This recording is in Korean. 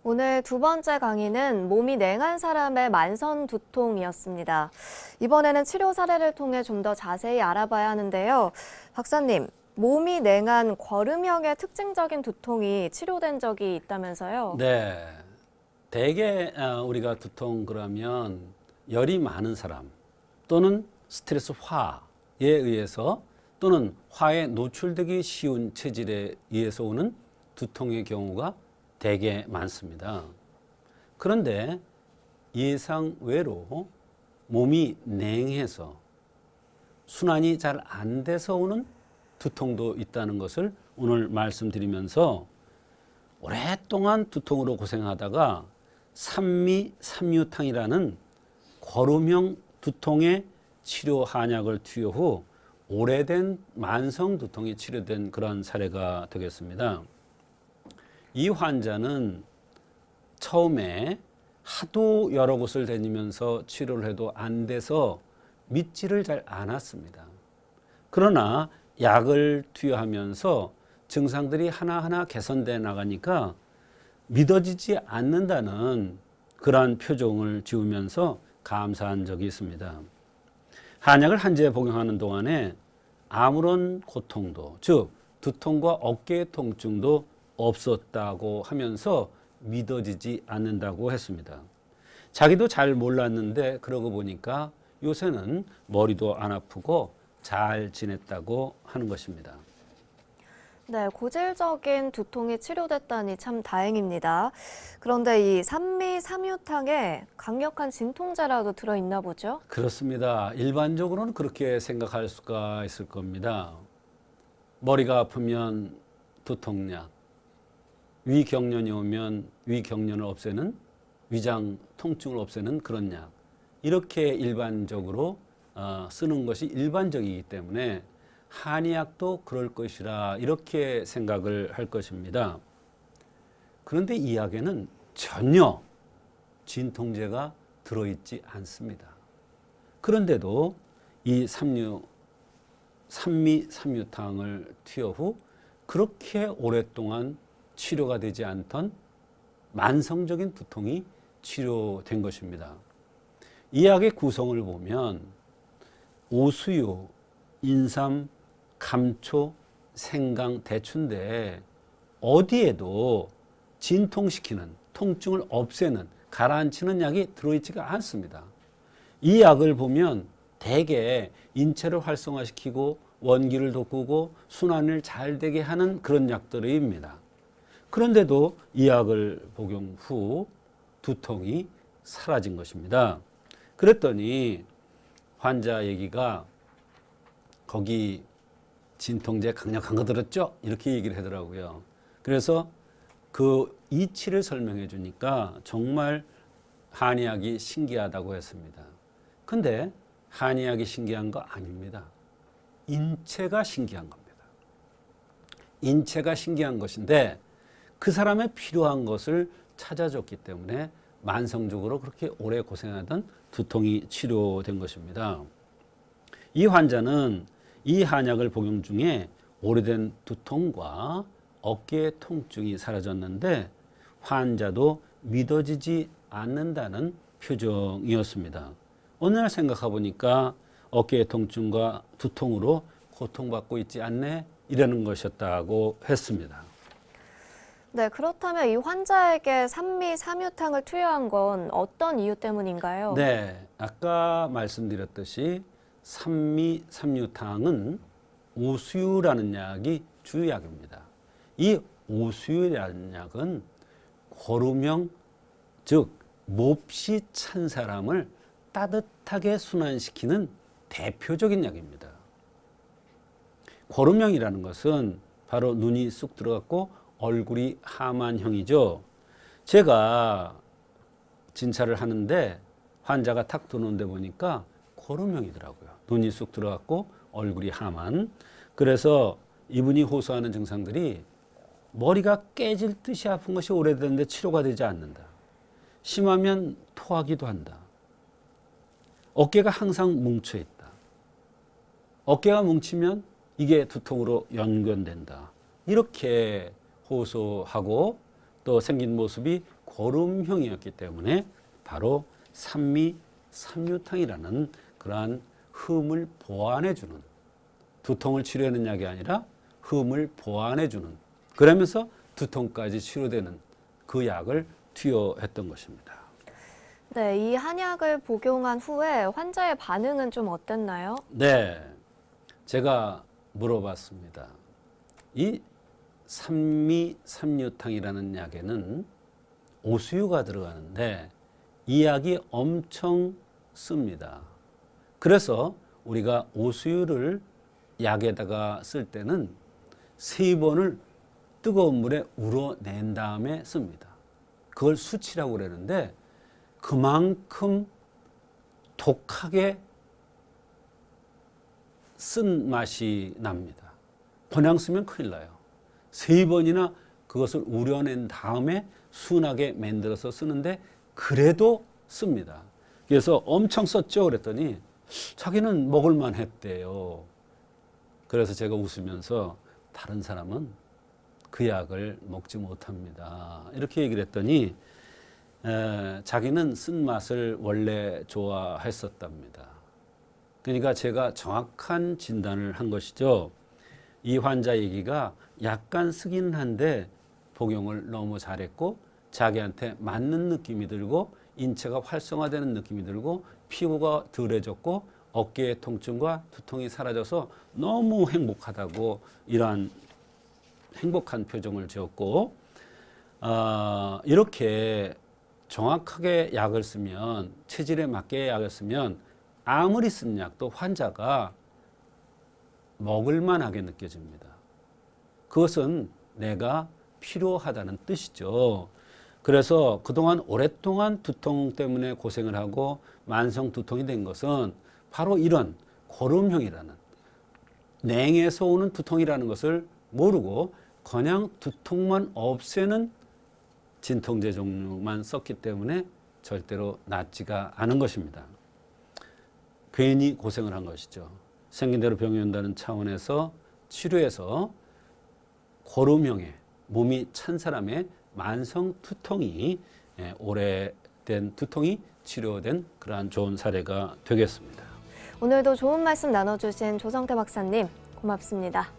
오늘 두 번째 강의는 몸이 냉한 사람의 만성 두통이었습니다. 이번에는 치료 사례를 통해 좀 더 자세히 알아봐야 하는데요. 박사님, 몸이 냉한 거름형의 특징적인 두통이 치료된 적이 있다면서요? 네. 대개 우리가 두통 그러면 열이 많은 사람 또는 스트레스 화에 의해서 또는 화에 노출되기 쉬운 체질에 의해서 오는 두통의 경우가 대개 많습니다. 그런데 예상외로 몸이 냉해서 순환이 잘 안 돼서 오는 두통도 있다는 것을 오늘 말씀드리면서 오랫동안 두통으로 고생하다가 삼미삼유탕이라는 거름형 두통의 치료 한약을 투여 후 오래된 만성 두통이 치료된 그런 사례가 되겠습니다. 이 환자는 처음에 하도 여러 곳을 다니면서 치료를 해도 안 돼서 믿지를 잘 않았습니다. 그러나 약을 투여하면서 증상들이 하나하나 개선돼 나가니까 믿어지지 않는다는 그러한 표정을 지으면서 감사한 적이 있습니다. 한약을 한지에 복용하는 동안에 아무런 고통도, 즉 두통과 어깨 통증도 없었다고 하면서 믿어지지 않는다고 했습니다. 자기도 잘 몰랐는데 그러고 보니까 요새는 머리도 안 아프고 잘 지냈다고 하는 것입니다. 네, 고질적인 두통이 치료됐다니 참 다행입니다. 그런데 이 삼미삼유탕에 강력한 진통제라도 들어있나 보죠? 그렇습니다. 일반적으로는 그렇게 생각할 수가 있을 겁니다. 머리가 아프면 두통약, 위경련이 오면 위경련을 없애는 위장 통증을 없애는 그런 약, 이렇게 일반적으로 쓰는 것이 일반적이기 때문에 한의학도 그럴 것이라 이렇게 생각을 할 것입니다. 그런데 이 약에는 전혀 진통제가 들어있지 않습니다. 그런데도 이 삼미삼유탕을 투여 후 그렇게 오랫동안 치료가 되지 않던 만성적인 두통이 치료된 것입니다. 이 약의 구성을 보면 오수유, 인삼, 감초, 생강, 대추인데 어디에도 진통시키는, 통증을 없애는, 가라앉히는 약이 들어있지가 않습니다. 이 약을 보면 대개 인체를 활성화시키고 원기를 돋구고 순환을 잘 되게 하는 그런 약들입니다. 그런데도 이 약을 복용 후 두통이 사라진 것입니다. 그랬더니 환자 얘기가 거기 진통제 강력한 거 들었죠? 이렇게 얘기를 하더라고요. 그래서 그 이치를 설명해 주니까 정말 한의학이 신기하다고 했습니다. 근데 한의학이 신기한 거 아닙니다. 인체가 신기한 겁니다. 인체가 신기한 것인데 그 사람의 필요한 것을 찾아줬기 때문에 만성적으로 그렇게 오래 고생하던 두통이 치료된 것입니다. 이 환자는 이 한약을 복용 중에 오래된 두통과 어깨 통증이 사라졌는데 환자도 믿어지지 않는다는 표정이었습니다. 어느 날 생각해 보니까 어깨 통증과 두통으로 고통받고 있지 않네? 이러는 것이었다고 했습니다. 네, 그렇다면 이 환자에게 삼미삼유탕을 투여한 건 어떤 이유 때문인가요? 네, 아까 말씀드렸듯이 삼미삼유탕은 오수유라는 약이 주약입니다. 이 오수유라는 약은 거름형, 즉 몹시 찬 사람을 따뜻하게 순환시키는 대표적인 약입니다. 거름형이라는 것은 바로 눈이 쑥 들어갔고 얼굴이 하만형이죠. 제가 진찰을 하는데 환자가 탁 들어오는데 보니까 거름형이더라고요. 눈이 쑥 들어갔고 얼굴이 하만. 그래서 이분이 호소하는 증상들이 머리가 깨질 듯이 아픈 것이 오래됐는데 치료가 되지 않는다. 심하면 토하기도 한다. 어깨가 항상 뭉쳐 있다. 어깨가 뭉치면 이게 두통으로 연관된다. 이렇게 호소하고 또 생긴 모습이 고름형이었기 때문에 바로 삼미삼유탕이라는 그러한 흠을 보완해주는, 두통을 치료하는 약이 아니라 흠을 보완해주는, 그러면서 두통까지 치료되는 그 약을 투여했던 것입니다. 네, 이 한약을 복용한 후에 환자의 반응은 좀 어땠나요? 네, 제가 물어봤습니다. 이 삼미삼유탕이라는 약에는 오수유가 들어가는데 이 약이 엄청 씁니다. 그래서 우리가 오수유를 약에다가 쓸 때는 3번을 뜨거운 물에 우러낸 다음에 씁니다. 그걸 수치라고 그러는데 그만큼 독하게 쓴 맛이 납니다. 그냥 쓰면 큰일 나요. 3번이나 그것을 우려낸 다음에 순하게 만들어서 쓰는데 그래도 씁니다. 그래서 엄청 썼죠 그랬더니 자기는 먹을만 했대요. 그래서 제가 웃으면서 다른 사람은 그 약을 먹지 못합니다. 이렇게 얘기를 했더니 자기는 쓴맛을 원래 좋아했었답니다. 그러니까 제가 정확한 진단을 한 것이죠. 이 환자 얘기가 약간 쓰기는 한데 복용을 너무 잘했고 자기한테 맞는 느낌이 들고 인체가 활성화되는 느낌이 들고 피부가 덜해졌고 어깨의 통증과 두통이 사라져서 너무 행복하다고 이러한 행복한 표정을 지었고 이렇게 정확하게 약을 쓰면 체질에 맞게 약을 쓰면 아무리 쓴 약도 환자가 먹을만하게 느껴집니다. 그것은 내가 필요하다는 뜻이죠. 그래서 그동안 오랫동안 두통 때문에 고생을 하고 만성 두통이 된 것은 바로 이런 고름형이라는 냉에서 오는 두통이라는 것을 모르고 그냥 두통만 없애는 진통제 종류만 썼기 때문에 절대로 낫지가 않은 것입니다. 괜히 고생을 한 것이죠. 생긴 대로 병이 온다는 차원에서 치료해서 고름형의 몸이 찬 사람의 만성 두통이 오래된 두통이 치료된 그러한 좋은 사례가 되겠습니다. 오늘도 좋은 말씀 나눠주신 조성태 박사님 고맙습니다.